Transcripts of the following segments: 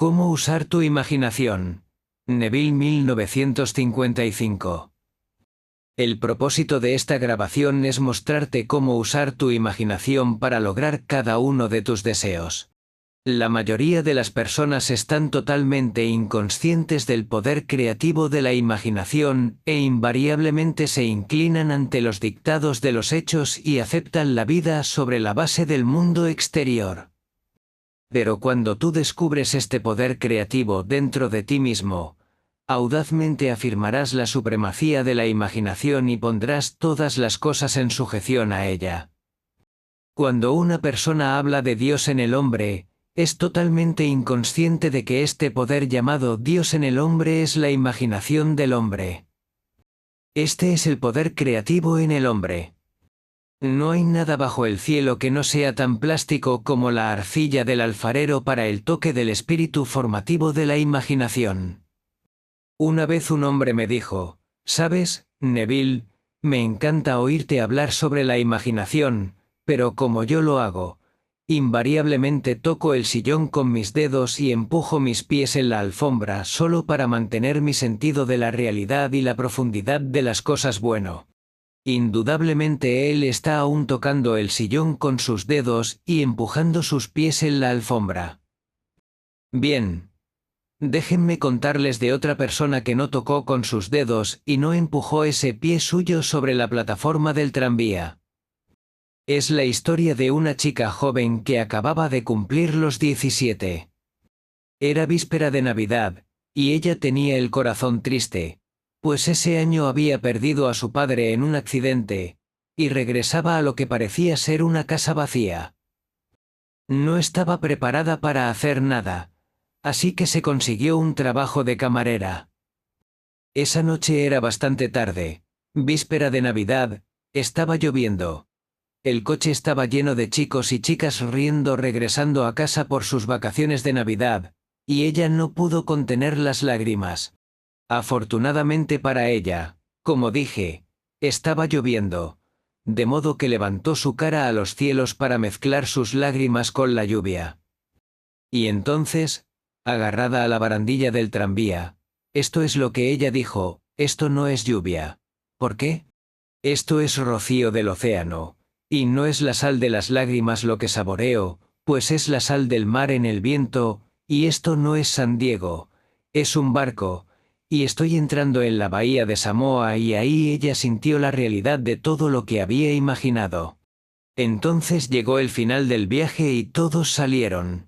¿Cómo usar tu imaginación? Neville 1955. El propósito de esta grabación es mostrarte cómo usar tu imaginación para lograr cada uno de tus deseos. La mayoría de las personas están totalmente inconscientes del poder creativo de la imaginación e invariablemente se inclinan ante los dictados de los hechos y aceptan la vida sobre la base del mundo exterior. Pero cuando tú descubres este poder creativo dentro de ti mismo, audazmente afirmarás la supremacía de la imaginación y pondrás todas las cosas en sujeción a ella. Cuando una persona habla de Dios en el hombre, es totalmente inconsciente de que este poder llamado Dios en el hombre es la imaginación del hombre. Este es el poder creativo en el hombre. No hay nada bajo el cielo que no sea tan plástico como la arcilla del alfarero para el toque del espíritu formativo de la imaginación. Una vez un hombre me dijo, ¿sabes, Neville? Me encanta oírte hablar sobre la imaginación, pero como yo lo hago, invariablemente toco el sillón con mis dedos y empujo mis pies en la alfombra solo para mantener mi sentido de la realidad y la profundidad de las cosas bueno. Indudablemente él está aún tocando el sillón con sus dedos y empujando sus pies en la alfombra. Bien. Déjenme contarles de otra persona que no tocó con sus dedos y no empujó ese pie suyo sobre la plataforma del tranvía. Es la historia de una chica joven que acababa de cumplir los 17. Era víspera de Navidad, y ella tenía el corazón triste, pues ese año había perdido a su padre en un accidente, y regresaba a lo que parecía ser una casa vacía. No estaba preparada para hacer nada, así que se consiguió un trabajo de camarera. Esa noche era bastante tarde, víspera de Navidad, estaba lloviendo. El coche estaba lleno de chicos y chicas riendo regresando a casa por sus vacaciones de Navidad, y ella no pudo contener las lágrimas. Afortunadamente para ella, como dije, estaba lloviendo, de modo que levantó su cara a los cielos para mezclar sus lágrimas con la lluvia. Y entonces, agarrada a la barandilla del tranvía, esto es lo que ella dijo, esto no es lluvia. ¿Por qué? Esto es rocío del océano, y no es la sal de las lágrimas lo que saboreo, pues es la sal del mar en el viento, y esto no es San Diego, es un barco, y estoy entrando en la bahía de Samoa y ahí ella sintió la realidad de todo lo que había imaginado. Entonces llegó el final del viaje y todos salieron.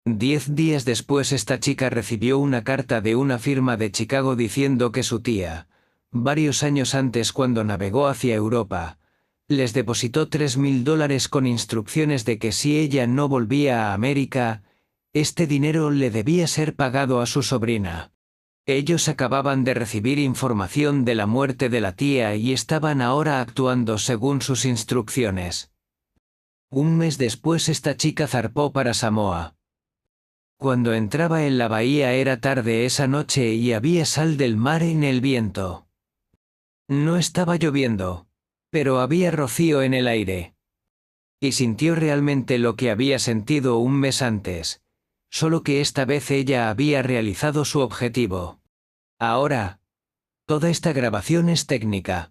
10 días después esta chica recibió una carta de una firma de Chicago diciendo que su tía, varios años antes cuando navegó hacia Europa, les depositó $3.000 con instrucciones de que si ella no volvía a América, este dinero le debía ser pagado a su sobrina. Ellos acababan de recibir información de la muerte de la tía y estaban ahora actuando según sus instrucciones. Un mes después esta chica zarpó para Samoa. Cuando entraba en la bahía era tarde esa noche y había sal del mar en el viento. No estaba lloviendo, pero había rocío en el aire. Y sintió realmente lo que había sentido un mes antes, solo que esta vez ella había realizado su objetivo. Ahora, toda esta grabación es técnica.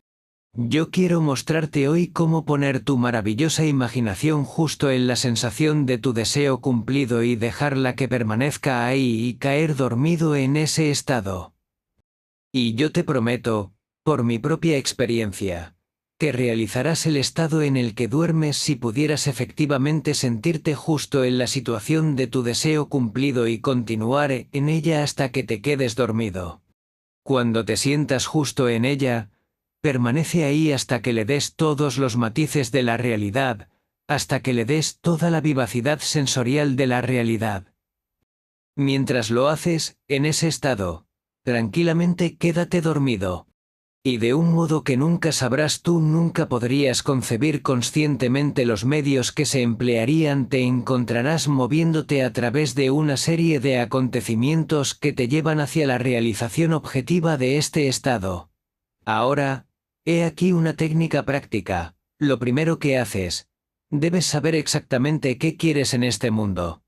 Yo quiero mostrarte hoy cómo poner tu maravillosa imaginación justo en la sensación de tu deseo cumplido y dejarla que permanezca ahí y caer dormido en ese estado. Y yo te prometo, por mi propia experiencia, que realizarás el estado en el que duermes si pudieras efectivamente sentirte justo en la situación de tu deseo cumplido y continuar en ella hasta que te quedes dormido. Cuando te sientas justo en ella, permanece ahí hasta que le des todos los matices de la realidad, hasta que le des toda la vivacidad sensorial de la realidad. Mientras lo haces, en ese estado, tranquilamente quédate dormido. Y de un modo que nunca sabrás tú nunca podrías concebir conscientemente los medios que se emplearían te encontrarás moviéndote a través de una serie de acontecimientos que te llevan hacia la realización objetiva de este estado. Ahora, he aquí una técnica práctica. Lo primero que haces, debes saber exactamente qué quieres en este mundo.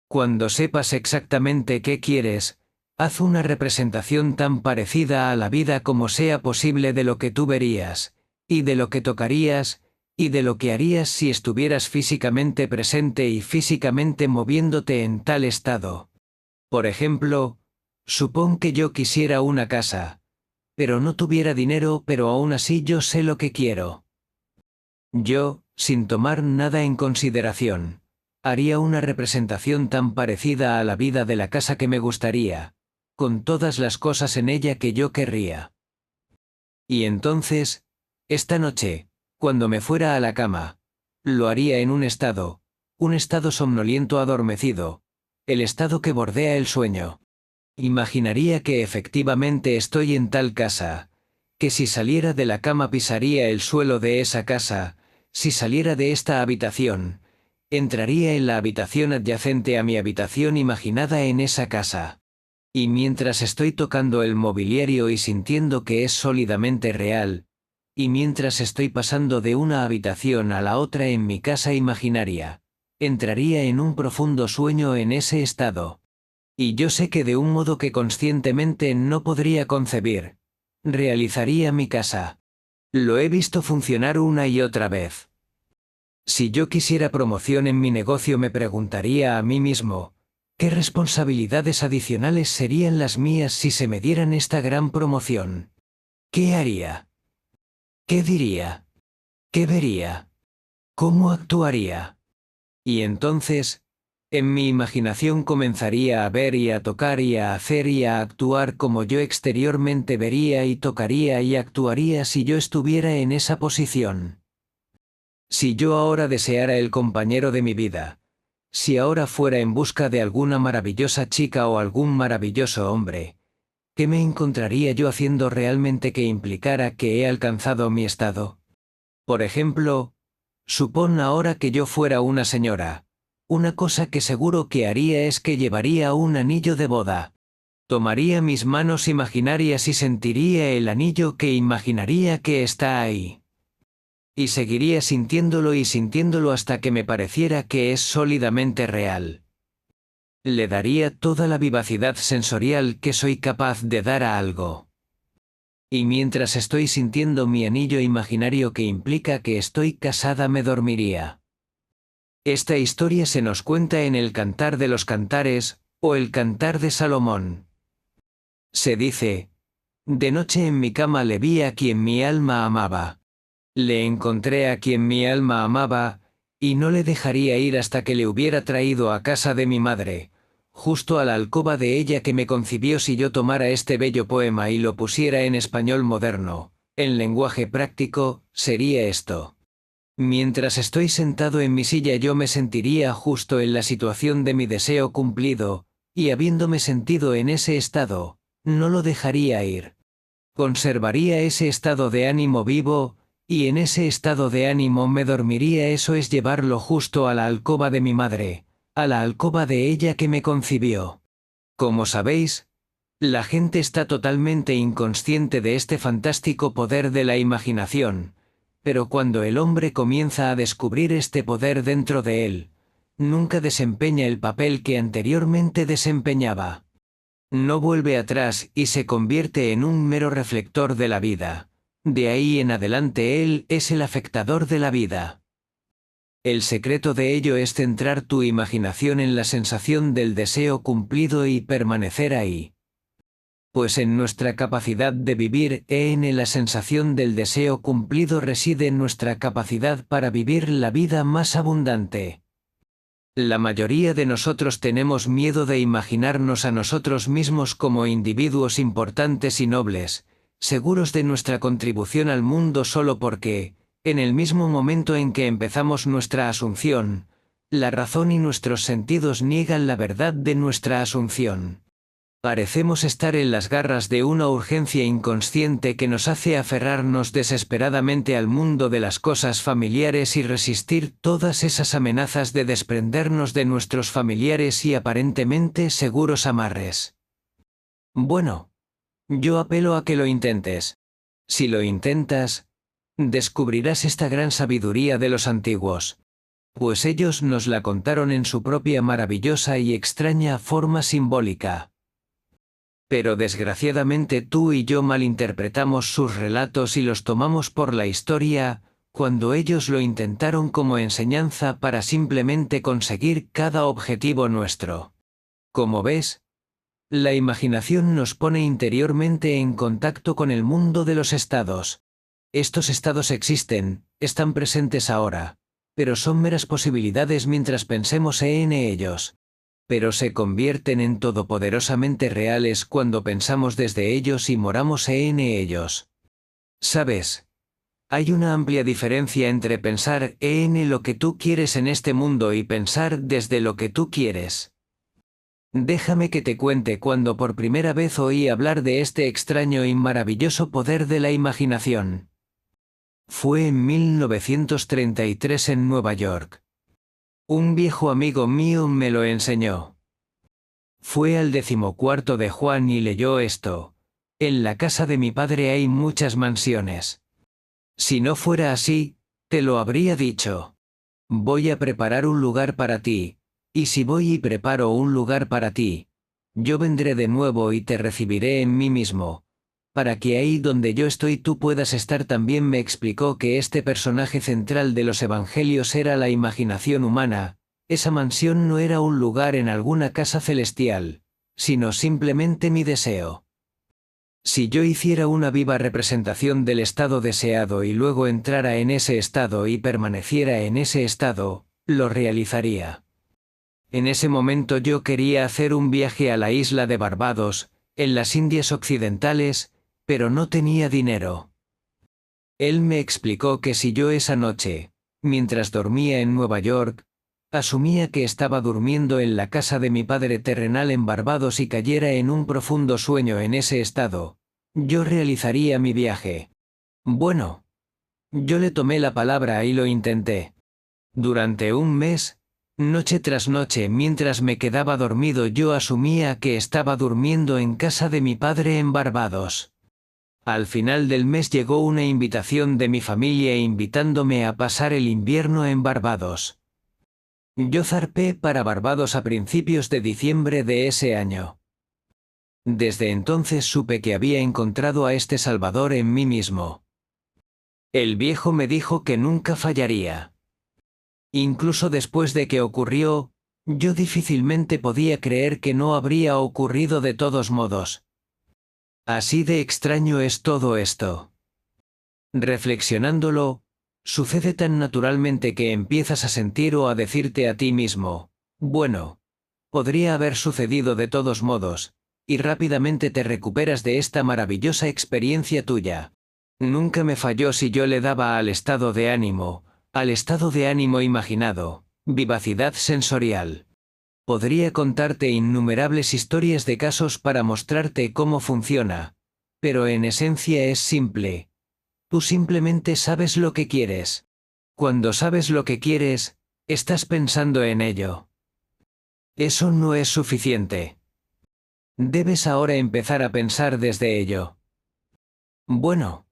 Cuando sepas exactamente qué quieres, haz una representación tan parecida a la vida como sea posible de lo que tú verías, y de lo que tocarías, y de lo que harías si estuvieras físicamente presente y físicamente moviéndote en tal estado. Por ejemplo, supón que yo quisiera una casa, pero no tuviera dinero, pero aún así yo sé lo que quiero. Yo, sin tomar nada en consideración, haría una representación tan parecida a la vida de la casa que me gustaría, con todas las cosas en ella que yo querría. Y entonces, esta noche, cuando me fuera a la cama, lo haría en un estado somnoliento adormecido, el estado que bordea el sueño. Imaginaría que efectivamente estoy en tal casa, que si saliera de la cama pisaría el suelo de esa casa, si saliera de esta habitación, entraría en la habitación adyacente a mi habitación imaginada en esa casa. Y mientras estoy tocando el mobiliario y sintiendo que es sólidamente real, y mientras estoy pasando de una habitación a la otra en mi casa imaginaria, entraría en un profundo sueño en ese estado. Y yo sé que de un modo que conscientemente no podría concebir, realizaría mi casa. Lo he visto funcionar una y otra vez. Si yo quisiera promoción en mi negocio me preguntaría a mí mismo, ¿qué responsabilidades adicionales serían las mías si se me dieran esta gran promoción? ¿Qué haría? ¿Qué diría? ¿Qué vería? ¿Cómo actuaría? Y entonces, en mi imaginación comenzaría a ver y a tocar y a hacer y a actuar como yo exteriormente vería y tocaría y actuaría si yo estuviera en esa posición. Si yo ahora deseara el compañero de mi vida, si ahora fuera en busca de alguna maravillosa chica o algún maravilloso hombre, ¿qué me encontraría yo haciendo realmente que implicara que he alcanzado mi estado? Por ejemplo, supón ahora que yo fuera una señora. Una cosa que seguro que haría es que llevaría un anillo de boda. Tomaría mis manos imaginarias y sentiría el anillo que imaginaría que está ahí. Y seguiría sintiéndolo hasta que me pareciera que es sólidamente real. Le daría toda la vivacidad sensorial que soy capaz de dar a algo. Y mientras estoy sintiendo mi anillo imaginario que implica que estoy casada me dormiría. Esta historia se nos cuenta en el Cantar de los Cantares, o el Cantar de Salomón. Se dice, de noche en mi cama le vi a quien mi alma amaba. Le encontré a quien mi alma amaba, y no le dejaría ir hasta que le hubiera traído a casa de mi madre, justo a la alcoba de ella que me concibió. Si yo tomara este bello poema y lo pusiera en español moderno, en lenguaje práctico, sería esto. Mientras estoy sentado en mi silla yo me sentiría justo en la situación de mi deseo cumplido, y habiéndome sentido en ese estado, no lo dejaría ir. Conservaría ese estado de ánimo vivo, y en ese estado de ánimo me dormiría. Eso es llevarlo justo a la alcoba de mi madre, a la alcoba de ella que me concibió. Como sabéis, la gente está totalmente inconsciente de este fantástico poder de la imaginación, pero cuando el hombre comienza a descubrir este poder dentro de él, nunca desempeña el papel que anteriormente desempeñaba. No vuelve atrás y se convierte en un mero reflector de la vida. De ahí en adelante él es el afectador de la vida. El secreto de ello es centrar tu imaginación en la sensación del deseo cumplido y permanecer ahí. Pues en nuestra capacidad de vivir en la sensación del deseo cumplido reside nuestra capacidad para vivir la vida más abundante. La mayoría de nosotros tenemos miedo de imaginarnos a nosotros mismos como individuos importantes y nobles, seguros de nuestra contribución al mundo solo porque, en el mismo momento en que empezamos nuestra asunción, la razón y nuestros sentidos niegan la verdad de nuestra asunción. Parecemos estar en las garras de una urgencia inconsciente que nos hace aferrarnos desesperadamente al mundo de las cosas familiares y resistir todas esas amenazas de desprendernos de nuestros familiares y aparentemente seguros amarres. Bueno, yo apelo a que lo intentes. Si lo intentas, descubrirás esta gran sabiduría de los antiguos. pues ellos nos la contaron en su propia maravillosa y extraña forma simbólica. Pero desgraciadamente tú y yo malinterpretamos sus relatos y los tomamos por la historia, cuando ellos lo intentaron como enseñanza para simplemente conseguir cada objetivo nuestro. Como ves, la imaginación nos pone interiormente en contacto con el mundo de los estados. Estos estados existen, están presentes ahora, pero son meras posibilidades mientras pensemos en ellos. Pero se convierten en todopoderosamente reales cuando pensamos desde ellos y moramos en ellos. ¿Sabes? Hay una amplia diferencia entre pensar en lo que tú quieres en este mundo y pensar desde lo que tú quieres. Déjame que te cuente cuando por primera vez oí hablar de este extraño y maravilloso poder de la imaginación. Fue en 1933 en Nueva York. Un viejo amigo mío me lo enseñó. Fue al 14º de Juan y leyó esto: en la casa de mi padre hay muchas mansiones. Si no fuera así, te lo habría dicho. Voy a preparar un lugar para ti, y si voy y preparo un lugar para ti, yo vendré de nuevo y te recibiré en mí mismo, para que ahí donde yo estoy tú puedas estar también. Me explicó que este personaje central de los evangelios era la imaginación humana. Esa mansión no era un lugar en alguna casa celestial, sino simplemente mi deseo. Si yo hiciera una viva representación del estado deseado y luego entrara en ese estado y permaneciera en ese estado, lo realizaría. En ese momento yo quería hacer un viaje a la isla de Barbados, en las Indias Occidentales, pero no tenía dinero. Él me explicó que si yo esa noche, mientras dormía en Nueva York, asumía que estaba durmiendo en la casa de mi padre terrenal en Barbados y cayera en un profundo sueño en ese estado, yo realizaría mi viaje. Bueno, yo le tomé la palabra y lo intenté. Durante un mes, noche tras noche, mientras me quedaba dormido, yo asumía que estaba durmiendo en casa de mi padre en Barbados. Al final del mes llegó una invitación de mi familia invitándome a pasar el invierno en Barbados. Yo zarpé para Barbados a principios de diciembre de ese año. Desde entonces supe que había encontrado a este Salvador en mí mismo. El viejo me dijo que nunca fallaría. Incluso después de que ocurrió, yo difícilmente podía creer que no habría ocurrido de todos modos. Así de extraño es todo esto. Reflexionándolo, sucede tan naturalmente que empiezas a sentir o a decirte a ti mismo, bueno, podría haber sucedido de todos modos, y rápidamente te recuperas de esta maravillosa experiencia tuya. Nunca me falló si yo le daba al estado de ánimo imaginado, vivacidad sensorial. Podría contarte innumerables historias de casos para mostrarte cómo funciona, pero en esencia es simple. Tú simplemente sabes lo que quieres. Cuando sabes lo que quieres, estás pensando en ello. Eso no es suficiente. Debes ahora empezar a pensar desde ello. Bueno,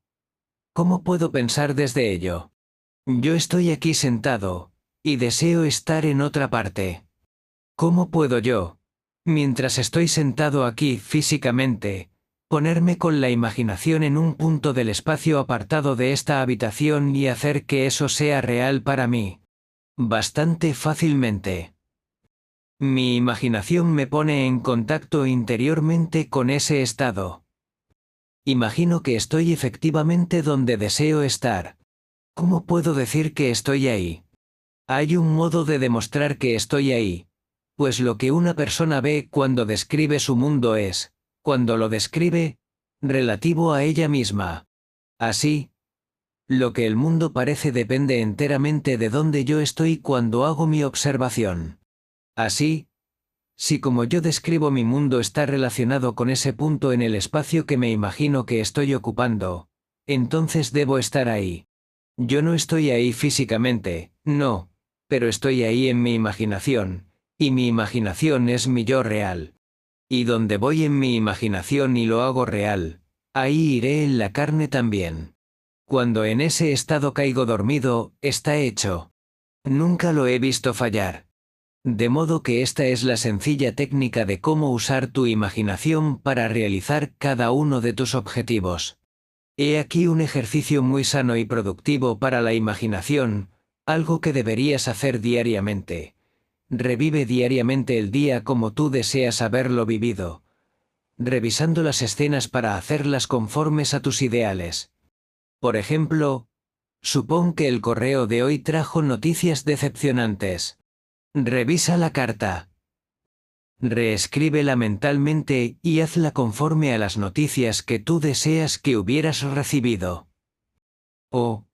¿cómo puedo pensar desde ello? Yo estoy aquí sentado, y deseo estar en otra parte. ¿Cómo puedo yo, mientras estoy sentado aquí físicamente, ponerme con la imaginación en un punto del espacio apartado de esta habitación y hacer que eso sea real para mí? Bastante fácilmente. Mi imaginación me pone en contacto interiormente con ese estado. Imagino que estoy efectivamente donde deseo estar. ¿Cómo puedo decir que estoy ahí? Hay un modo de demostrar que estoy ahí, pues lo que una persona ve cuando describe su mundo es, cuando lo describe, relativo a ella misma. Así, lo que el mundo parece depende enteramente de dónde yo estoy cuando hago mi observación. Así, si como yo describo mi mundo está relacionado con ese punto en el espacio que me imagino que estoy ocupando, entonces debo estar ahí. Yo no estoy ahí físicamente, no, pero estoy ahí en mi imaginación, y mi imaginación es mi yo real. Y donde voy en mi imaginación y lo hago real, ahí iré en la carne también. Cuando en ese estado caigo dormido, está hecho. Nunca lo he visto fallar. De modo que esta es la sencilla técnica de cómo usar tu imaginación para realizar cada uno de tus objetivos. He aquí un ejercicio muy sano y productivo para la imaginación, algo que deberías hacer diariamente. Revive diariamente el día como tú deseas haberlo vivido, revisando las escenas para hacerlas conformes a tus ideales. Por ejemplo, supón que el correo de hoy trajo noticias decepcionantes. Revisa la carta. Reescríbela mentalmente y hazla conforme a las noticias que tú deseas que hubieras recibido. O,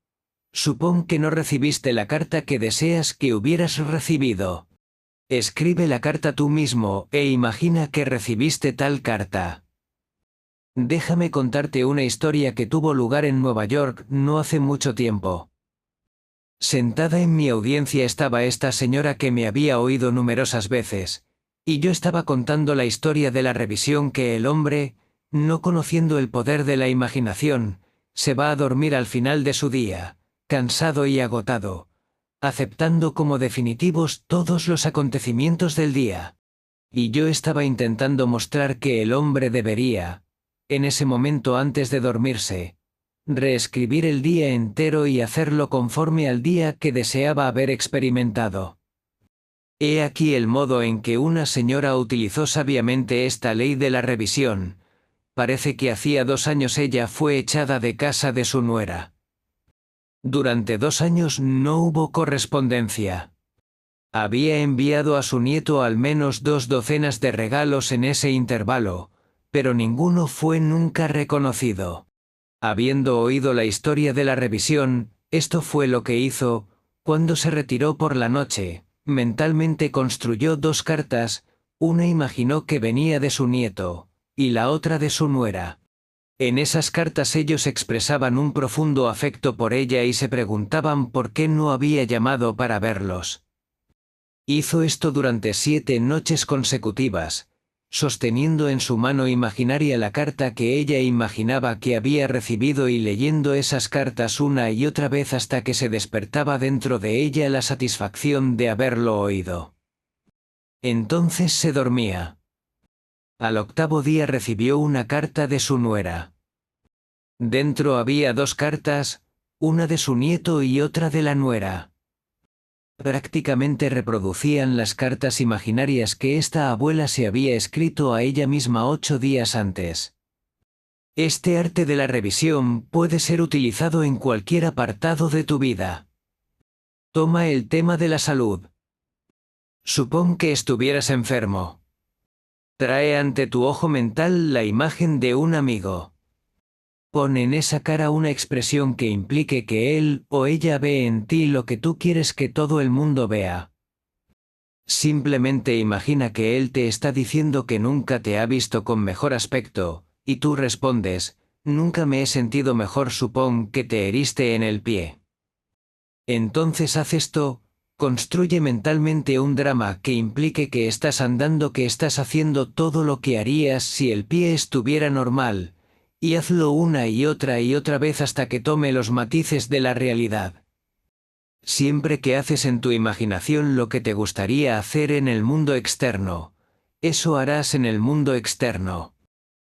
supón que no recibiste la carta que deseas que hubieras recibido. Escribe la carta tú mismo e imagina que recibiste tal carta. Déjame contarte una historia que tuvo lugar en Nueva York no hace mucho tiempo. Sentada en mi audiencia estaba esta señora que me había oído numerosas veces, y yo estaba contando la historia de la revisión que el hombre, no conociendo el poder de la imaginación, se va a dormir al final de su día, cansado y agotado, aceptando como definitivos todos los acontecimientos del día. Y yo estaba intentando mostrar que el hombre debería, en ese momento antes de dormirse, reescribir el día entero y hacerlo conforme al día que deseaba haber experimentado. He aquí el modo en que una señora utilizó sabiamente esta ley de la revisión. Parece que hacía 2 años ella fue echada de casa de su nuera. Durante 2 años no hubo correspondencia. Había enviado a su nieto al menos 2 docenas de regalos en ese intervalo, pero ninguno fue nunca reconocido. Habiendo oído la historia de la revisión, esto fue lo que hizo. Cuando se retiró por la noche, mentalmente construyó 2 cartas, una imaginó que venía de su nieto, y la otra de su nuera. En esas cartas ellos expresaban un profundo afecto por ella y se preguntaban por qué no había llamado para verlos. Hizo esto durante 7 noches consecutivas, sosteniendo en su mano imaginaria la carta que ella imaginaba que había recibido y leyendo esas cartas una y otra vez hasta que se despertaba dentro de ella la satisfacción de haberlo oído. Entonces se dormía. Al 8º día recibió una carta de su nuera. Dentro había 2 cartas, una de su nieto y otra de la nuera. Prácticamente reproducían las cartas imaginarias que esta abuela se había escrito a ella misma 8 días antes. Este arte de la revisión puede ser utilizado en cualquier apartado de tu vida. Toma el tema de la salud. Supón que estuvieras enfermo. Trae ante tu ojo mental la imagen de un amigo. Pon en esa cara una expresión que implique que él o ella ve en ti lo que tú quieres que todo el mundo vea. Simplemente imagina que él te está diciendo que nunca te ha visto con mejor aspecto, y tú respondes, nunca me he sentido mejor. Supón que te heriste en el pie. Entonces haz esto, construye mentalmente un drama que implique que estás andando, que estás haciendo todo lo que harías si el pie estuviera normal, y hazlo una y otra vez hasta que tome los matices de la realidad. Siempre que haces en tu imaginación lo que te gustaría hacer en el mundo externo, eso harás en el mundo externo.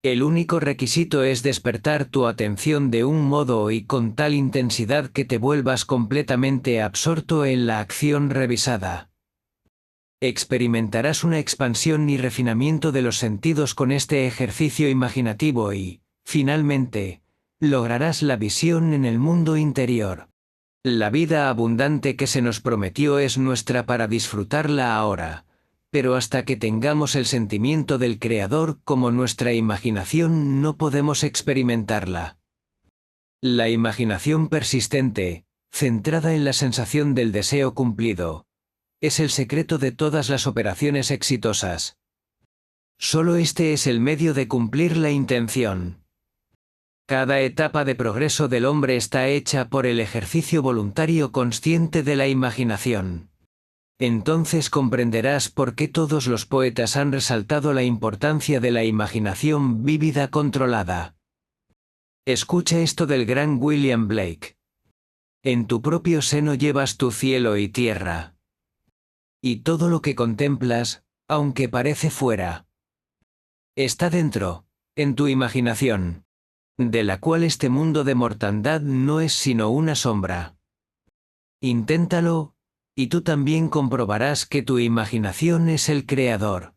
El único requisito es despertar tu atención de un modo y con tal intensidad que te vuelvas completamente absorto en la acción revisada. Experimentarás una expansión y refinamiento de los sentidos con este ejercicio imaginativo y, finalmente, lograrás la visión en el mundo interior. La vida abundante que se nos prometió es nuestra para disfrutarla ahora, pero hasta que tengamos el sentimiento del Creador como nuestra imaginación no podemos experimentarla. La imaginación persistente, centrada en la sensación del deseo cumplido, es el secreto de todas las operaciones exitosas. Solo este es el medio de cumplir la intención. Cada etapa de progreso del hombre está hecha por el ejercicio voluntario consciente de la imaginación. Entonces comprenderás por qué todos los poetas han resaltado la importancia de la imaginación vívida controlada. Escucha esto del gran William Blake. En tu propio seno llevas tu cielo y tierra. Y todo lo que contemplas, aunque parece fuera, está dentro, en tu imaginación, de la cual este mundo de mortandad no es sino una sombra. Inténtalo, y tú también comprobarás que tu imaginación es el creador.